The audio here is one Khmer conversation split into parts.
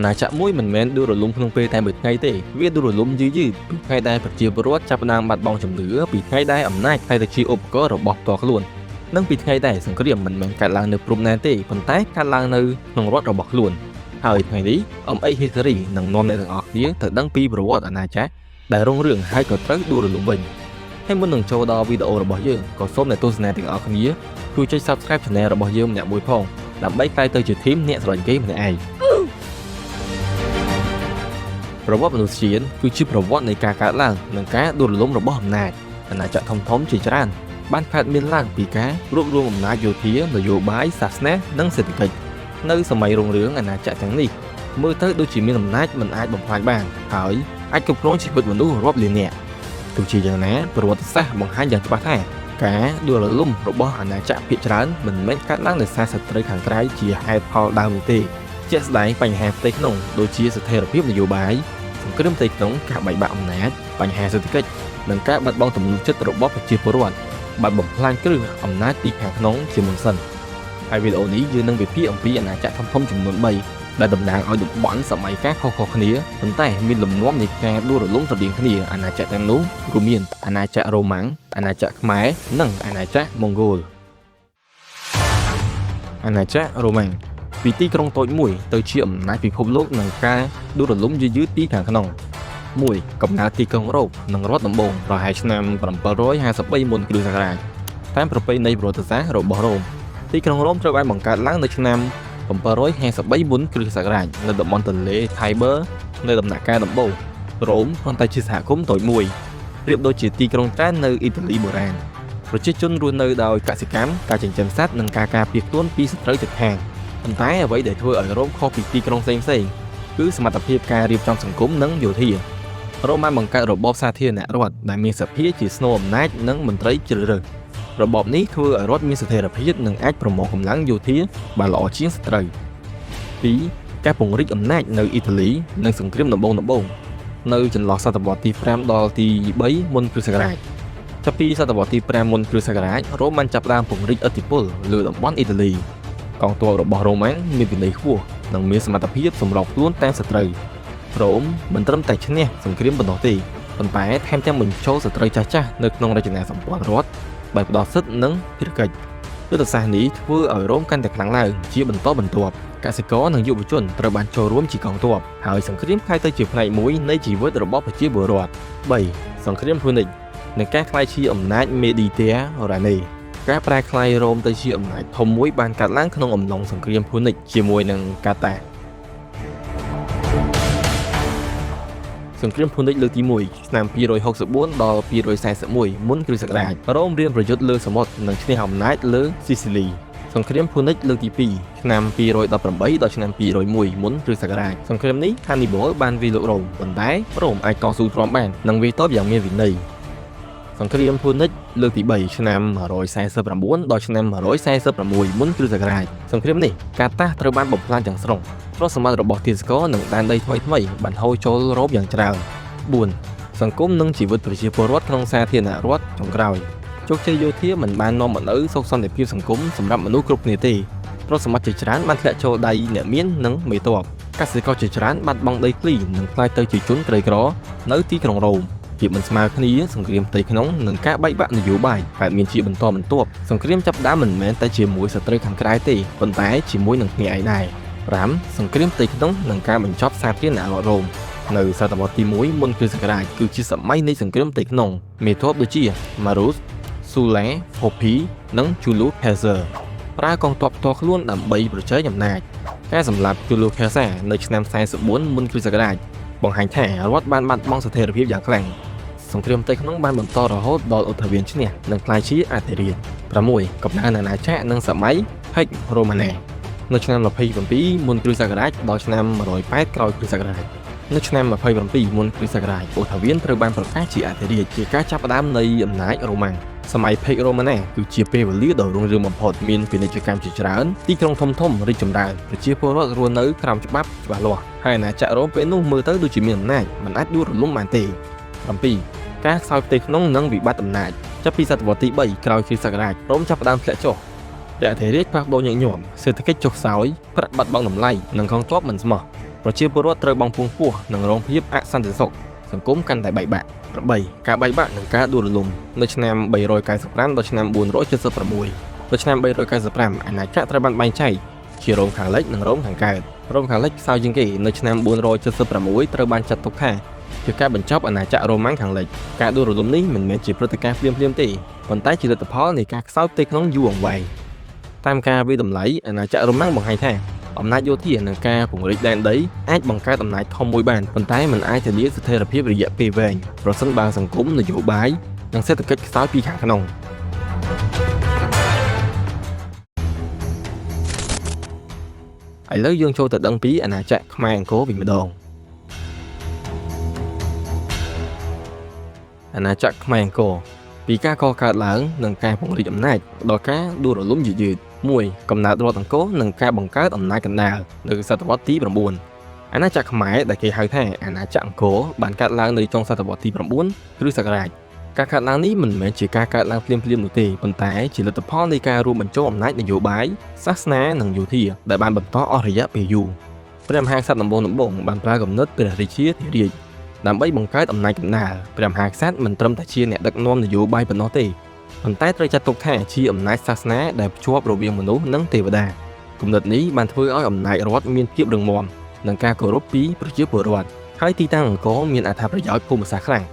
ណាចក្រមួយមិនមែនដួលរលំក្នុងពេលតែមួយថ្ងៃទេវាដួលរលំយឺតពីថ្ងៃដែលប្រជាពលរដ្ឋចាប់ផ្ដើមបាត់បង់ជំនឿពីថ្ងៃដែលអំណាចតែជាឧបករណ៍របស់ផ្ទាល់ខ្លួននិងពីថ្ងៃដែលសង្គ្រាមមិនមែនកើតឡើងនៅព្រំដែនទេប៉ុន្តែកើតឡើងនៅក្នុងរដ្ឋរបស់ខ្លួនហើយថ្ងៃនេះអេ History នឹងនាំអ្នកទាំងអស់គ្នាទៅដឹងពីប្រវត្តិអាណាចក្រដែលរុងរឿងហើយក៏ត្រូវដួលរលំវិញហើយមុននឹងចូលដល់វីដេអូរបស់យើងក៏សូមអ្នកទស្សនាទាំងអស់គ្នាជួយចុច Subscribe Channel របស់យើងម្នាក់មួយផងដើម្បីក្លាយទៅជាធីមអ្នកស្រឡាញ់ហ្គេមម្នាក់ឯងប្រវត្តិមនុស្សជាតិគឺជាប្រវត្តិនៃការកើតឡើងនិងការដួលរលំរបស់អំណាចអាណាចក្រធំៗជាច្រើនបានកើតមានឡើងពីការរួបរวมអំណាចយោធានយោបាយសាសនានិងសេដ្ឋកិច្ចនៅសម័យរុងរឿងអាណាចក្រទាំងនេះមើលទៅដូចជាមានអំណាចមិនអាចបំផ្លាញបានហើយអាចគ្រប់គ្រងជីវិតមនុស្សរាប់លាននាក់ទោះជាយ៉ាងណាប្រវត្តិសាស្ត្របង្ហាញយ៉ាងច្បាស់ថាការដួលរលំរបស់អាណាចក្រភាគច្រើនមិនមែនកើតឡើងដោយសារសត្រូវខាងក្រៅជាហេតុផលដើមនោះទេជាក់ស្ដែងបញ្ហាផ្ទៃក្នុងដូចជាស្ថិរភាពនយោបាយសង្គ្រាមផ្ទៃក្នុងការបែកបាក់អំណាចបញ្ហាសេដ្ឋកិច្ចនិងការបាត់បង់ទំនុកចិត្តរបស់ប្រជាពលរដ្ឋបានបំផ្លាញគ្រឹះអំណាចទីខាងក្នុងជាមុនសិនហើយវីដេអូនេះយើងនឹងវិភាគអំពីអាណាចក្រធំៗចំនួន3ដែលតំណាងឲ្យតំបន់សម័យកាលខុសៗគ្នាប៉ុន្តែមានលំនាំនៃការដួលរលំស្រដៀងគ្នាអាណាចក្រទាំងនោះរួមមានអាណាចក្ររ៉ូម៉ាំងអាណាចក្រខ្មែរនិងអាណាចក្រម៉ុងហ្គោលអាណាចក្ររ៉ូម៉ាំងពីទីក្រុងតូចមួយទៅជាអំណាចពិភពលោកនឹងការដួលរលំយឺតពីខាងក្នុង1កំណើតទីក្រុងរ៉ូមនិងរដ្ឋដំបូងប្រហែលឆ្នាំ753មុនគ្រិស្តសករាជតាមប្រពៃណីប្រវត្តិសាស្ត្ររបស់រ៉ូមទីក្រុងរ៉ូមត្រូវបានបង្កើតឡើងនៅឆ្នាំ753មុនគ្រិស្តសករាជនៅតំបន់ទន្លេ Tiber នៅដំណាក់កាលដំបូងរ៉ូមគ្រាន់តែជាសហគមន៍តូចមួយប្រៀបដូចជាទីក្រុងច្រើននៅអ៊ីតាលីបុរាណប្រជាជនរស់នៅដោយកសិកម្មការចិញ្ចឹមសត្វនិងការការពារខ្លួនពីសត្រូវជិតខាងប៉ុន្តែអ្វីដែលធ្វើឲ្យរ៉ូមខុសពីទីក្រុងផ្សេងៗគឺសមត្ថភាពការរៀបចំសង្គមនិងយោធារ៉ូមបានបង្កើតរបបសាធារណរដ្ឋដែលមានសភាជាស្នូលអំណាចនិងមន្ត្រីជ្រើសរើសរបបនេះធ្វើឲ្យរដ្ឋមានស្ថិរភាពនិងអាចប្រមូលកម្លាំងយោធាបានល្អជាងសត្រូវ2ការពង្រីកអំណាចនៅអ៊ីតាលីនិងសង្គ្រាមដំបូងនៅចន្លោះសតវត្សទី5ដល់ទី3មុនគ្រិស្តសករាជចាប់ពីសតវត្សទី5មុនគ្រិស្តសករាជរ៉ូមបានចាប់ផ្ដើមពង្រីកឥទ្ធិពលលើតំបន់អ៊ីតាលីកងទ័ពរបស់រ៉ូម៉ាំងមានវិន័យខ្ពស់និងមានសមត្ថភាពសម្របខ្លួនតាមសត្រូវរ៉ូមមិនត្រឹមតែឈ្នះសង្គ្រាមប៉ុណ្ណោះទេប៉ុន្តែថែមទាំងបញ្ចូលសត្រូវចាស់ៗនៅក្នុងរចនាសម្ព័ន្ធរដ្ឋដោយផ្ដល់សិទ្ធិនិងភារកិច្ចយុទ្ធសាស្ត្រនេះធ្វើឲ្យរ៉ូមកាន់តែខ្លាំងឡើងជាបន្តបន្ទាប់កសិករនិងយុវជនត្រូវបានចូលរួមជាកងទ័ពហើយសង្គ្រាមក្លាយទៅជាផ្នែកមួយនៃជីវិតរបស់ប្រជាពលរដ្ឋ3សង្គ្រាមភូនិកនិងការក្លាយជាអំណាចមេឌីទែរ៉ានីការប្រែក្លាយរ៉ូមទៅជាអំណាចធំមួយបានកើតឡើងក្នុងអំឡុងសង្គ្រាមភូនិកជាមួយនឹងកាតាសង្គ្រាមភូនិកលើកទី1ឆ្នាំ264ដល់241មុនគ្រិស្តសករាជរ៉ូមរៀនប្រយុទ្ធលើសមុទ្រនិងឈ្នះអំណាចលើស៊ីស៊ីលីសង្គ្រាមភូនិកលើកទី2ឆ្នាំ218ដល់ឆ្នាំ201មុនគ្រិស្តសករាជសង្គ្រាមនេះហានីបលបានវាយលុករ៉ូមប៉ុន្តែរ៉ូមអាចតស៊ូទ្រាំបាននិងវាយតបយ៉ាងមានវិន័យសង្គ្រាមភូនិកលើកទី3ឆ្នាំ149ដល់ឆ្នាំ146មុនគ្រិស្តសករាជសង្គ្រាមនេះកាតាត្រូវបានបំផ្លាញទាំងស្រុងទ្រព្យសម្បត្តិរបស់ទាសករនិងដែនដីថ្មីបានហូរចូលរ៉ូមយ៉ាងច្រើន4សង្គមនិងជីវិតប្រជាពលរដ្ឋក្នុងសាធារណរដ្ឋចុងក្រោយជោគជ័យយោធាមិនបាននាំមកនូវសុខសន្តិភាពសង្គមសម្រាប់មនុស្សគ្រប់គ្នាទេទ្រព្យសម្បត្តិជាច្រើនបានធ្លាក់ចូលដៃអ្នកមាននិងមេទ័ពកសិករជាច្រើនបាត់បង់ដីធ្លីនិងក្លាយទៅជាជនក្រីក្រនៅទីក្រុងរ៉ូមភាពមិនស្មើគ្នាសង្គ្រាមផ្ទៃក្នុងនិងការបែកបាក់នយោបាយកើតមានជាបន្តបន្ទាប់សង្គ្រាមចាប់ផ្ដើមមិនមែនតែជាមួយសត្រូវខាងក្រៅទេប៉ុន្តែជាមួយនឹងគ្នាឯងដែរ5សង្គ្រាមផ្ទៃក្នុងនិងការបញ្ចប់សាធារណរដ្ឋរ៉ូមនៅសតវត្សទី1មុនគ្រិស្តសករាជគឺជាសម័យនៃសង្គ្រាមផ្ទៃក្នុងមេទ័ពដូចជា Marus, Sulla, Poppy និង Julius Caesar ប្រើកងទ័ពផ្ទាល់ខ្លួនដើម្បីប្រជែងអំណាចការសម្លាប់ Julius Caesar នៅឆ្នាំ44មុនគ្រិស្តសករាជបង្ហាញថារដ្ឋបានបាត់បង់ស្ថិរភាពយ៉ាងខ្លាំងសង្គ្រាមផ្ទៃក្នុងបានបន្តរហូតដល់អូតាវីនឈ្នះនិងក្លាយជាអធិរាជ6កំណើនអាណាចក្រនិងសម័យ Pax Romana នៅឆ្នាំ27មុនគ្រិស្តសករាជដល់ឆ្នាំ108ក្រោយគ្រិស្តសករាជនៅឆ្នាំ27មុនគ្រិស្តសករាជអូតាវីនត្រូវបានប្រកាសជាអធិរាជជាការចាប់ផ្ដើមនៃអំណាចរ៉ូម៉ាំងសម័យ Pax Romana គឺជាពេលវេលាដ៏រុងរឿងបំផុតមានពាណិជ្ជកម្មជាច្រើនទីក្រុងធំៗរីកចម្រើនប្រជាពលរដ្ឋរស់នៅក្រោមច្បាប់ច្បាស់លាស់ហើយអាណាចក្ររ៉ូមពេលនោះមើលទៅដូចជាមានអំណាចមិនអាចដួលរលំបានទេ7ការខ្សោយផ្ទៃក្នុងនិងវិបត្តិអំណាចចាប់ពីសតវត្សទី3ក្រោយគ្រិស្តសករាជរ៉ូមចាប់ផ្ដើមធ្លាក់ចុះតែអធិរាជផ្លាស់ប្ដូរញឹកញាប់សេដ្ឋកិច្ចចុះខ្សោយប្រាក់បាត់បង់តម្លៃនិងកងទ័ពមិនស្មោះ ប្រជាពលរដ្ឋត្រូវបងពុងពោះនឹងរងភាពអសន្តិសុខសង្គមកាន់តែបែកបាក់8ការបែកបាក់និងការដួលរលំនៅឆ្នាំ395ដល់ឆ្នាំ476នៅឆ្នាំ395អាណាចក្រត្រូវបានបែងចែកជារោមខាងលិចនិងរោមខាងកើតរោមខាងលិចខ្សោយជាងគេនៅឆ្នាំ476ត្រូវបានចាត់ទុកថាជាការបញ្ចប់អាណាចក្ររ៉ូម៉ាំងខាងលិចការដួលរលំនេះមិនមែនជាព្រឹត្តិការណ៍ភ្លាមៗទេប៉ុន្តែជាលទ្ធផលនៃការខ្សោយផ្ទៃក្នុងយូរអង្វែងតាមការវិតម្លៃអាណាចក្ររ៉ូម៉ាំងបង្ហាញថាអំណាចយោធានិងការពង្រីកដែនដីអាចបង្កើតអំណាចធំមួយបានប៉ុន្តែมันអាចធានាស្ថិរភាពរយៈពេលវែងប្រសិនបើសង្គមនយោបាយនិងសេដ្ឋកិច្ចខ្សោយពីខាងក្នុងឥឡូវយើងចូលទៅដឹងពីអាណាចក្រខ្មែរអង្គរវិញម្ដងអាណាចក្រខ្មែរអង្គរពីការកកើតឡើងនិងការពង្រីកអំណាចដល់ការដួលរលំយឺតៗ1កំណើតរដ្ឋអង្គរនិងការបង្កើតអំណាចកណ្ដាលនៅសតវត្សទី9អាណាចក្រខ្មែរដែលគេហៅថាអាណាចក្រអង្គរបានកើតឡើងនៅចុងសតវត្សទី9គ្រិស្តសករាជការកើតឡើងនេះមិនមែនជាការកើតឡើងភ្លាមៗនោះទេប៉ុន្តែជាលទ្ធផលនៃការរួមបញ្ចូលអំណាចនយោបាយសាសនានិងយោធាដែលបានបន្តអស់រយៈពេលយូរព្រះមហាក្សត្រដំបូងបានប្រើគំនិតព្រះរាជាធិរាជដើម្បីបង្កើតអំណាចកណ្ដាលព្រះមហាក្សត្រមិនត្រឹមតែជាអ្នកដឹកនាំនយោបាយប៉ុណ្ណោះទេប៉ុន្តែត្រូវចាត់ទុកថាជាអំណាចសាសនាដែលភ្ជាប់រវាងមនុស្សនិងទេវតាគំនិតនេះបានធ្វើឲ្យអំណាចរដ្ឋមានភាពរឹងមាំនិងការគោរពពីប្រជាពលរដ្ឋហើយទីតាំងអង្គរមានអត្ថប្រយោជន៍ភូមិសាស្ត្រខ្លាំ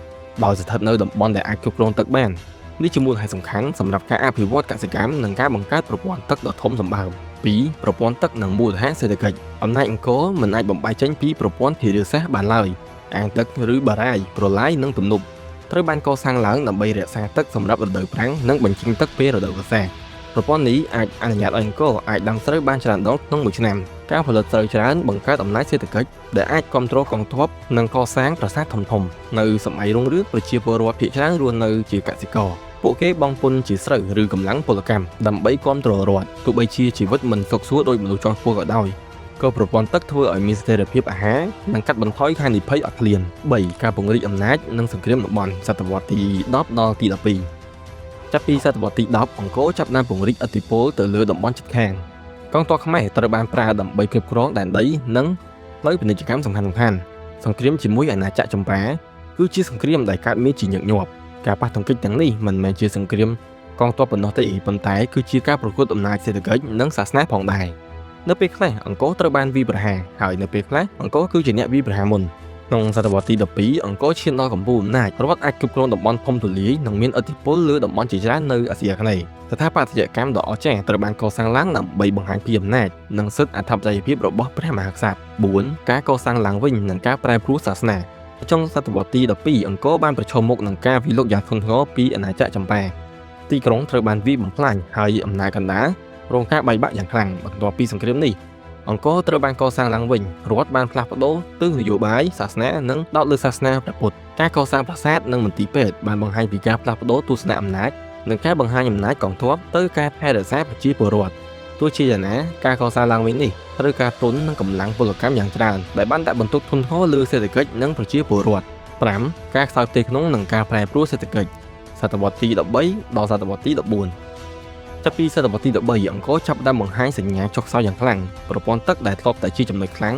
ងដោយស្ថិតនៅតំបន់ដែលអាចគ្រប់គ្រងទឹកបាននេះជាមូលហេតុសំខាន់សម្រាប់ការអភិវឌ្ឍកសិកម្មនិងការបង្កើតប្រព័ន្ធទឹកដ៏ធំសម្បើម2ប្រព័ន្ធទឹកនិងមូលដ្ឋានសេដ្ឋកិច្ចអំណាចអង្គរមិនអាចបំបែកចេញពីប្រព័ន្ធធារាសាស្ត្របានឡើយអាងទឹកឬបារាយណ៍ប្រឡាយនិងទំនប់ត្រូវបានកសាងឡើងដើម្បីរក្សាទឹកសម្រាប់រដូវប្រាំងនិងបញ្ចេញទឹកពេលរដូវវស្សាប្រព័ន្ធនេះអាចអនុញ្ញាតឲ្យអង្គរអាចដាំស្រូវបានច្រើនដងក្នុងមួយឆ្នាំការផលិតស្រូវច្រើនបង្កើតអំណាចសេដ្ឋកិច្ចដែលអាចគ្រប់គ្រងកងទ័ពនិងកសាងប្រាសាទធំៗនៅសម័យរុងរឿងប្រជាពលរដ្ឋភាគច្រើនរស់នៅជាកសិករពួកគេបង់ពន្ធជាស្រូវឬកម្លាំងពលកម្មដើម្បីគ្រប់គ្រងរដ្ឋទោះបីជាជីវិតមិនសុខសួរដោយមនុស្សជាន់ខ្ពស់ក៏ដោយក៏ប្រព័ន្ធទឹកធ្វើឲ្យមានស្ថិរភាពអាហារនិងកាត់បន្ថយហានិភ័យអត់ឃ្លាន3ការពង្រីកអំណាចនិងសង្គ្រាមតំបន់សតវត្សទី10ដល់ទី12ចាប់ពីសតវត្សទី10អង្គរចាប់ផ្ដើមពង្រីកឥទ្ធិពលទៅលើតំបន់ជិតខាងកងទ័ពខ្មែរត្រូវបានប្រើដើម្បីគ្រប់គ្រងដែនដីនិងផ្លូវពាណិជ្ជកម្មសំខាន់ៗសង្គ្រាមជាមួយអាណាចក្រចម្ប៉ាគឺជាសង្គ្រាមដែលកើតមានជាញឹកញាប់ការប៉ះទង្គិចទាំងនេះមិនមែនជាសង្គ្រាមកងទ័ពប៉ុណ្ណោះទេប៉ុន្តែគឺជាការប្រកួតអំណាចសេដ្ឋកិច្ចនិងសាសនាផងដែរនៅពេលខ្លះអង្គរត្រូវបានវាយប្រហារហើយនៅពេលខ្លះអង្គរគឺជាអ្នកវាយប្រហារមុនក្នុងសតវត្សទី12អង្គរឈានដល់កំពូលអំណាចរដ្ឋអាចគ្រប់គ្រងតំបន់ធំទូលាយនិងមានឥទ្ធិពលលើតំបន់ជាច្រើននៅអាស៊ីអាគ្នេយ៍ស្ថាបត្យកម្មដ៏អស្ចារ្យត្រូវបានកសាងឡើងដើម្បីបង្ហាញពីអំណាចនិងសិទ្ធិអធិបតេយ្យភាពរបស់ព្រះមហាក្សត្រ4ការកសាងឡើងវិញនិងការប្រែប្រួលសាសនាចុងសតវត្សទី12អង្គរបានប្រឈមមុខនឹងការវាយលុកយ៉ាងធ្ងន់ធ្ងរពីអាណាចក្រចម្ប៉ាទីក្រុងត្រូវបានវាយបំផ្លាញហើយអំណាចកណ្ដាលរងការបែកបាក់យ៉ាងខ្លាំងបន្ទាប់ពីសង្គ្រាមនេះអង្គរត្រូវបានកសាងឡើងវិញរដ្ឋបានផ្លាស់ប្ដូរទិសនយោបាយសាសនានិងដោតលើសាសនាព្រះពុទ្ធការកសាងប្រាសាទនិងមន្ទីរពេទ្យបានបង្ហាញពីការផ្លាស់ប្ដូរទស្សនៈអំណាចនិងការបង្ហាញអំណាចកងទ័ពទៅការថែរក្សាប្រជាពលរដ្ឋទោះជាយ៉ាងណាការកសាងឡើងវិញនេះត្រូវការទុននិងកម្លាំងពលកម្មយ៉ាងច្រើនដែលបានដាក់បន្ទុកធ្ងន់ធ្ងរលើសេដ្ឋកិច្ចនិងប្រជាពលរដ្ឋ5ការខ្សោយផ្ទៃក្នុងនិងការប្រែប្រួលសេដ្ឋកិច្ចសតវត្សទី13ដល់សតវត្សទី14ចាប់ពីសតវត្សទី13អង្គរចាប់ផ្ដើមបង្ហាញសញ្ញាចុះខ្សោយយ៉ាងខ្លាំងប្រព័ន្ធទឹកដែលធ្លាប់តែជាចំណុចខ្លាំង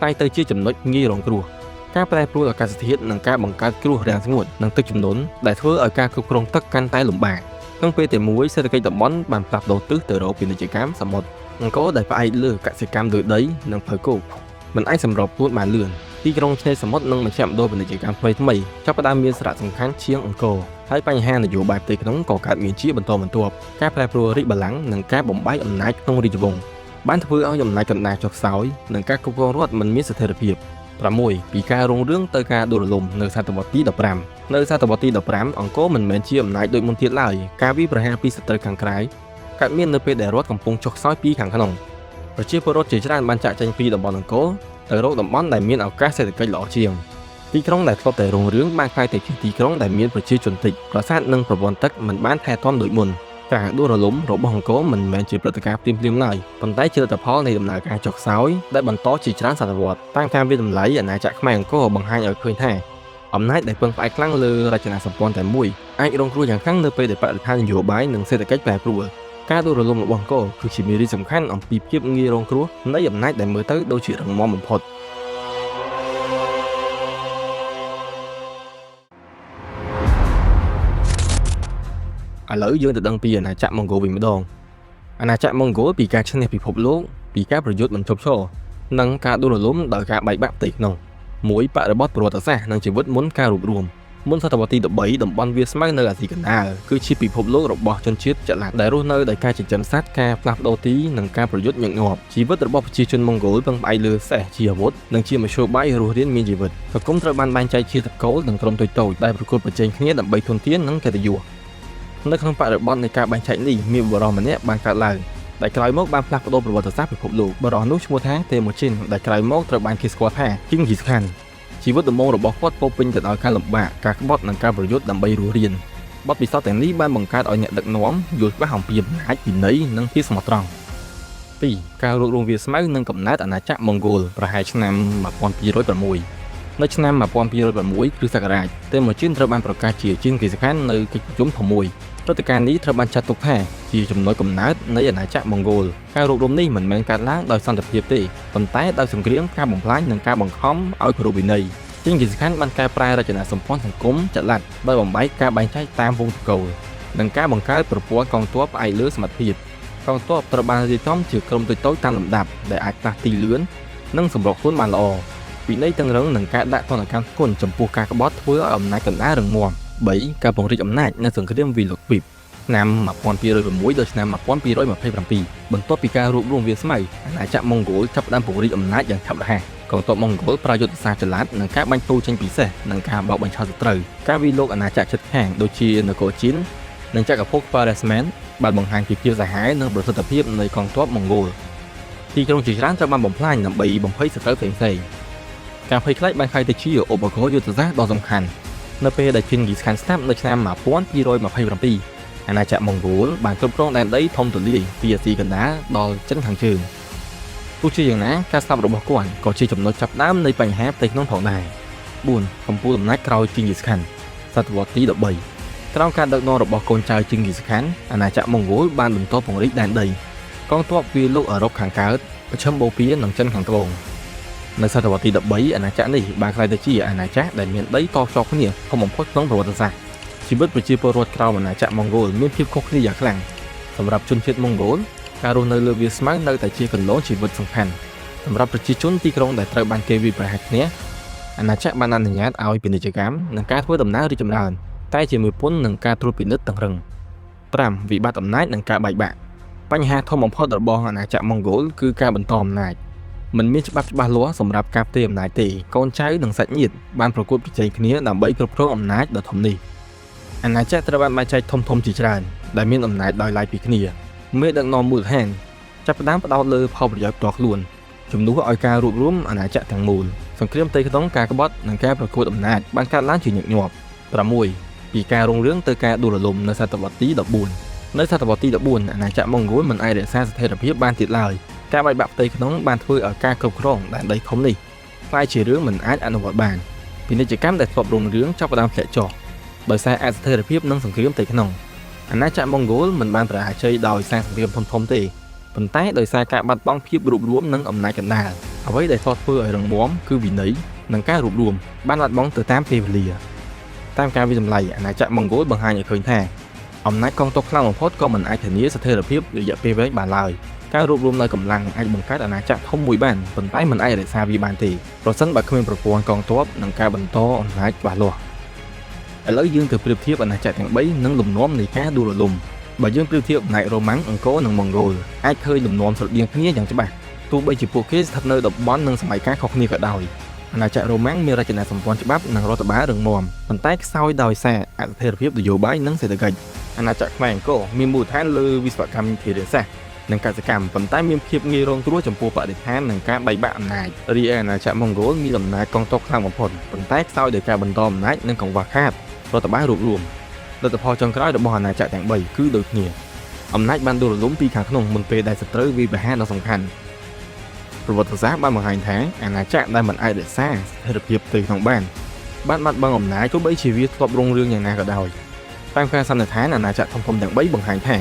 តែទៅជាចំណុចងាយរងគ្រោះការប្រែប្រួលអាកាសធាតុនិងការបង្កើតគ្រោះរាំងស្ងួតនិងទឹកជំនន់ដែលធ្វើឲ្យការគ្រប់គ្រងទឹកកាន់តែលំបាកក្នុងពេលតែមួយសេដ្ឋកិច្ចតំបន់បានផ្លាស់ប្ដូរទិសទៅរកពាណិជ្ជកម្មសមុទ្រអង្គរដែលផ្អែកលើកសិកម្មលើដីនិងផ្លូវគោកមិនអាចសម្របខ្លួនបានលឿនទីក្រុងឆ្នេរសមុទ្រនិងមជ្ឈមណ្ឌលពាណិជ្ជកម្មថ្មីៗចាប់ផ្ដើមមានសារៈសំខាន់ជាងអង្គរហើយបញ្ហានយោបាយផ្ទៃក្នុងក៏កើតមានជាបន្តបន្ទាប់ការប្រែប្រួលរាជបល្ល័ង្កនិងការបំបែកអំណាចក្នុងរាជវង្សបានធ្វើឲ្យអំណាចកណ្ដាលចុះខ្សោយនិងការគ្រប់គ្រងរដ្ឋមិនមានស្ថិរភាព6ពីការរុងរឿងទៅការដួលរលំនៅសតវត្សទី15នៅសតវត្សទី15អង្គរមិនមែនជាអំណាចដូចមុនទៀតឡើយការវាយប្រហារពីសត្រូវខាងក្រៅកើតមាននៅពេលដែលរដ្ឋកំពុងចុះខ្សោយពីខាងក្នុងប្រជាពលរដ្ឋជាច្រើនបានចាក់ចែងពីតំបន់អង្គរទៅរកតំបន់ដែលមានឱកាសសេដ្ឋកិច្ចល្អជាងទីក្រុងដែលធ្លាប់តែរុងរឿងបានក្លាយទៅជាទីក្រុងដែលមានប្រជាជនតិចប្រាសាទនិងប្រព័ន្ធទឹកមិនបានថែទាំដូចមុនការដួលរលំរបស់អង្គរមិនមែនជាព្រឹត្តិការណ៍ភ្លាមៗឡើយប៉ុន្តែជាលទ្ធផលនៃដំណើរការចុះខ្សោយដែលបន្តជាច្រើនសតវត្សតាមការវិតម្លៃអាណាចក្រខ្មែរអង្គរបង្ហាញឲ្យឃើញថាអំណាចដែលពឹងផ្អែកខ្លាំងលើរចនាសម្ព័ន្ធតែមួយអាចរងគ្រោះយ៉ាងខ្លាំងនៅពេលដែលបរិស្ថាននយោបាយនិងសេដ្ឋកិច្ចប្រែប្រួលការដួលរលំរបស់អង្គរគឺជាមេរៀនសំខាន់អំពីភាពងាយរងគ្រោះនៃអំណាចដែលមើលទៅដូចជារឹងមាំបំផុត ឥឡូវយើងទៅដឹងពីអាណាចក្រម៉ុងហ្គោលវិញម្ដងអាណាចក្រម៉ុងហ្គោលពីការឈ្នះពិភពលោកពីការប្រយុទ្ធមិនឈប់ឈរនិងការដួលរលំដោយការបែកបាក់ផ្ទៃក្នុងមួយបរិបទប្រវត្តិសាស្ត្រនិងជីវិតមុនការរួបរวมមុនសតវត្សទី13តំបន់វាស្មៅនៅអាស៊ីកណ្ដាលគឺជាពិភពលោករបស់ជនជាតិចល័តដែលរស់នៅដោយការចិញ្ចឹមសត្វការផ្លាស់ប្ដូរទីនិងការប្រយុទ្ធញឹកញាប់ជីវិតរបស់ប្រជាជនម៉ុងហ្គោលពឹងផ្អែកលើសេះជាអាវុធនិងជាមធ្យោបាយរស់រានមានជីវិតសង្គមត្រូវបានបែងចែកជាតកូលនិងក្រុមតូចៗដែលប្រកួតប្រជែងគ្នាដើម្បីធនធាននិងកិត្តិយសនៅក្នុងបរិបទនៃការបែងចែកនេះមានបុរសម្នាក់បានកើតឡើងដែលក្រោយមកបានផ្លាស់ប្ដូរប្រវត្តិសាស្ត្រពិភពលោកបុរសនោះឈ្មោះថាតេម៉ូជីនដែលក្រោយមកត្រូវបានគេស្គាល់ថាជីងហ្គីសខានជីវិតដំបូងរបស់គាត់ពោពេញទៅដោយការលំបាកការក្បត់និងការប្រយុទ្ធដើម្បីរស់រានបទពិសោធន៍ទាំងនេះបានបង្កើតឲ្យអ្នកដឹកនាំយល់ច្បាស់អំពីអំណាចវិន័យនិងភាពស្មោះត្រង់ 2. ការរួបរวมវាស្មៅនិងកំណើតអាណាចក្រម៉ុងហ្គោលប្រហែលឆ្នាំ1206 នៅឆ្នាំ1206 គ្រិស្តសករាជតេម៉ូជីនត្រូវបានប្រកាសជាជីងហ្គីសខាននៅកិច្ចប្រជុំធំមួយព្រឹត្តិការណ៍នេះត្រូវបានចាត់ទុកថាជាចំណុចកំណើតនៃអាណាចក្រម៉ុងហ្គោលការរួបរวมនេះមិនមែនកើតឡើងដោយសន្តិភាពទេប៉ុន្តែដោយសង្គ្រាមការបំផ្លាញនិងការបង្ខំឲ្យគោរពវិន័យជីងហ្គីសខានបានកែប្រែរចនាសម្ព័ន្ធសង្គមចល័តដោយបំបែកការបែងចែកតាមវង្សត្រកូលនិងការបង្កើតប្រព័ន្ធកងទ័ពផ្អែកលើសមត្ថភាពកងទ័ពត្រូវបានរៀបចំជាក្រុមតូចៗតាមលំដាប់ដែលអាចផ្លាស់ទីលឿននិងសម្របខ្លួនបានល្អវិន័យតឹងរ៉ឹងនិងការដាក់ទណ្ឌកម្មធ្ងន់ចំពោះការក្បត់ធ្វើឲ្យអំណាចកណ្ដាលរឹងមាំ 3. ការពង្រីកអំណាចនៅសង្គ្រាមវីឡុកពីបឆ្នាំ1206ដល់ឆ្នាំ1227បន្ទាប់ពីការរួបរวมវាស្មៅអាណាចក្រម៉ុងហ្គោលចាប់ផ្ដើមពង្រីកអំណាចយ៉ាងឆាប់រហ័សកងទ័ពម៉ុងហ្គោលប្រើយុទ្ធសាស្ត្រចល័តនិងការបាញ់ទូចេញពីសេះនិងការបោកបញ្ឆោតសត្រូវការវិលលោកអាណាចក្រជិតខាងដូចជានគរជីននិងចក្រភពប៉ារ៉េសមែនបានបង្ហាញពីភាពសាហាវនិងប្រសិទ្ធភាពនៃកងទ័ពម៉ុងហ្គោលទីក្រុងជាច្រើនត្រូវបានបំផ្លាញដើម្បីបំភ័យសត្រូវផ្សេងៗការភ័យខ្លាចបានក្លាយទៅជាឧបករណ៍យុទ្ធសាស្ត្រដ៏សំខាន់នៅពេលដែលជីងហ្គីសខានស្លាប់នៅឆ្នាំ1227អាណាចក្រម៉ុងហ្គោលបានគ្រប់គ្រងដែនដីធំទូលាយពីអាស៊ីកណ្ដាលដល់ចិនខាងជើងទោះជាយ៉ាងណាការស្លាប់របស់គាត់ក៏ជាចំណុចចាប់ផ្ដើមនៃបញ្ហាផ្ទៃក្នុងផងដែរ 4. កំពូលអំណាចក្រោយជីងហ្គីសខានសតវត្សទី13ក្រោមការដឹកនាំរបស់កូនចៅជីងហ្គីសខានអាណាចក្រម៉ុងហ្គោលបានបន្តពង្រីកដែនដីកងទ័ពវាលោកអឺរ៉ុបខាងកើតប្រឈមបូព៌ានិងចិនខាងត្បូងនៅសតវត្សទី13អាណាចក្រនេះបានក្លាយទៅជាអាណាចក្រដែលមានដីតភ្ជាប់គ្នាធំបំផុតក្នុងប្រវត្តិសាស្ត្រជីវិតប្រជាពលរដ្ឋក្រោមអាណាចក្រម៉ុងហ្គោលមានភាពខុសគ្នាយ៉ាងខ្លាំងសម្រាប់ជនជាតិម៉ុងហ្គោលការរស់នៅលើវាស្មៅនៅតែជាកន្លងជីវិតសំខាន់សម្រាប់ប្រជាជនទីក្រុងដែលត្រូវបានគេវាយប្រហារគ្នាអាណាចក្របានអនុញ្ញាតឲ្យពាណិជ្ជកម្មនិងការធ្វើដំណើររីកចម្រើនតែជាមួយពន្ធនិងការត្រួតពិនិត្យតឹងរ៉ឹង 5. វិបត្តិអំណាចនិងការបែកបាក់បញ្ហាធំបំផុតរបស់អាណាចក្រម៉ុងហ្គោលគឺការបន្តអំណាចមិនមានច្បាប់ច្បាស់លាស់សម្រាប់ការផ្ទេរអំណាចទេកូនចៅនិងសាច់ញាតិបានប្រកួតប្រជែងគ្នាដើម្បីគ្រប់គ្រងអំណាចដ៏ធំនេះអាណាចក្រត្រូវបានបែងចែកធំៗជាច្រើនដែលមានអំណាចដោយឡែកពីគ្នាមេដឹកនាំមូលដ្ឋានចាប់ផ្ដើមផ្ដោតលើផលប្រយោជន៍ផ្ទាល់ខ្លួនជំនួសឲ្យការរួបរวมអាណាចក្រទាំងមូលសង្គ្រាមផ្ទៃក្នុងការក្បត់និងការប្រកួតអំណាចបានកើតឡើងជាញឹកញាប់ 6. ពីការរុងរឿងទៅការដួលរលំនៅសតវត្សទី14នៅសតវត្សទី14អាណាចក្រម៉ុងហ្គោលមិនអាចរក្សាស្ថិរភាពបានទៀតឡើយការបែកបាក់ផ្ទៃក្នុងបានធ្វើឲ្យការគ្រប់គ្រងដែនដីធំនេះក្លាយជារឿងមិនអាចអនុវត្តបានពាណិជ្ជកម្មដែលធ្លាប់រុងរឿងចាប់ផ្ដើមធ្លាក់ចុះដោយសារអស្ថិរភាពនិងសង្គ្រាមផ្ទៃក្នុងអាណាចក្រម៉ុងហ្គោលមិនបានប្រហារជ័យដោយសារសង្គ្រាមធំទេប៉ុន្តែដោយសារការបាត់បង់ភាពរួបរวมនិងអំណាចកណ្ដាលអ្វីដែលធ្លាប់ធ្វើឲ្យរងមាំគឺវិន័យនិងការរួបរวมបានបាត់បង់ទៅតាមពេលវេលាតាមការវិចម្លៃអាណាចក្រម៉ុងហ្គោលបង្ហាញឲ្យឃើញថាអំណាចកងទ័ពខ្លាំងបំផុតក៏មិនអាចធានាស្ថិរភាពរយៈពេលវែងបានឡើយការរួបរวมនៅកម្លាំងអាចបង្កើតអាណាចក្រធំមួយបានប៉ុន្តែមិនអាចរក្សាវាបានទេប្រសិនបើគ្មានប្រព័ន្ធកងទ័ពនិងការបន្តអំណាចច្បាស់លាស់ឥឡូវយើងទៅប្រៀបធៀបអាណាចក្រទាំង3និងលំនាំនៃការដួលរលំបើយើងប្រៀបធៀបអំណាចរ៉ូម៉ាំងអង្គរនិងម៉ុងហ្គោលអាចឃើញលំនាំស្រដៀងគ្នាយ៉ាងច្បាស់ទោះបីជាពួកគេស្ថិតនៅតំបន់និងសម័យកាលខុសគ្នាក៏ដោយអាណាចក្ររ៉ូម៉ាំងមានរចនាសម្ព័ន្ធច្បាប់និងរដ្ឋបាលរឹងមាំប៉ុន្តែខ្សោយដោយសារអស្ថិរភាពនយោបាយនិងសេដ្ឋកិច្ចអាណាចក្រខ្មែរអង្គរមានមូលដ្ឋានលើវិស្វកម្មធារាសាស្ត្រនិងកសិកម្មប៉ុន្តែមានភាពងាយរងគ្រោះចំពោះបរិស្ថាននិងការបែកបាក់អំណាចរីឯអាណាចក្រម៉ុងហ្គោលមានអំណាចកងទ័ពខ្លាំងបំផុតប៉ុន្តែខ្សោយដោយការបន្តអំណាចនិងកង្វះខាតរដ្ឋបាលរួបរวมលទ្ធផលចុងក្រោយរបស់អាណាចក្រទាំង3គឺដូចគ្នាអំណាចបានដួលរលំពីខាងក្នុងមុនពេលដែលសត្រូវវាយប្រហារដ៏សំខាន់ប្រវត្តិសាស្ត្របានបង្ហាញថាអាណាចក្រដែលមិនអាចរក្សាស្ថិរភាពផ្ទៃក្នុងបានបាត់បង់អំណាចទោះបីជាវាធ្លាប់រុងរឿងយ៉ាងណាក៏ដោយតាមការសន្និដ្ឋានអាណាចក្រធំៗទាំង3បង្ហាញថា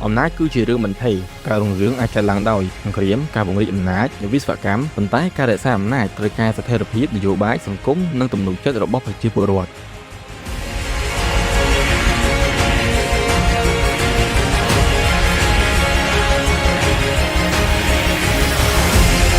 អំណាចគឺជារឿងមិនថេរការរុងរឿងអាចកើតឡើងដោយសង្គ្រាមការពង្រីកអំណាចវិស្វកម្មប៉ុន្តែការរក្សាអំណាចត្រូវការស្ថិរភាពនយោបាយសង្គមនិងទំនុកចិត្តរបស់ប្រជាពលរដ្ឋ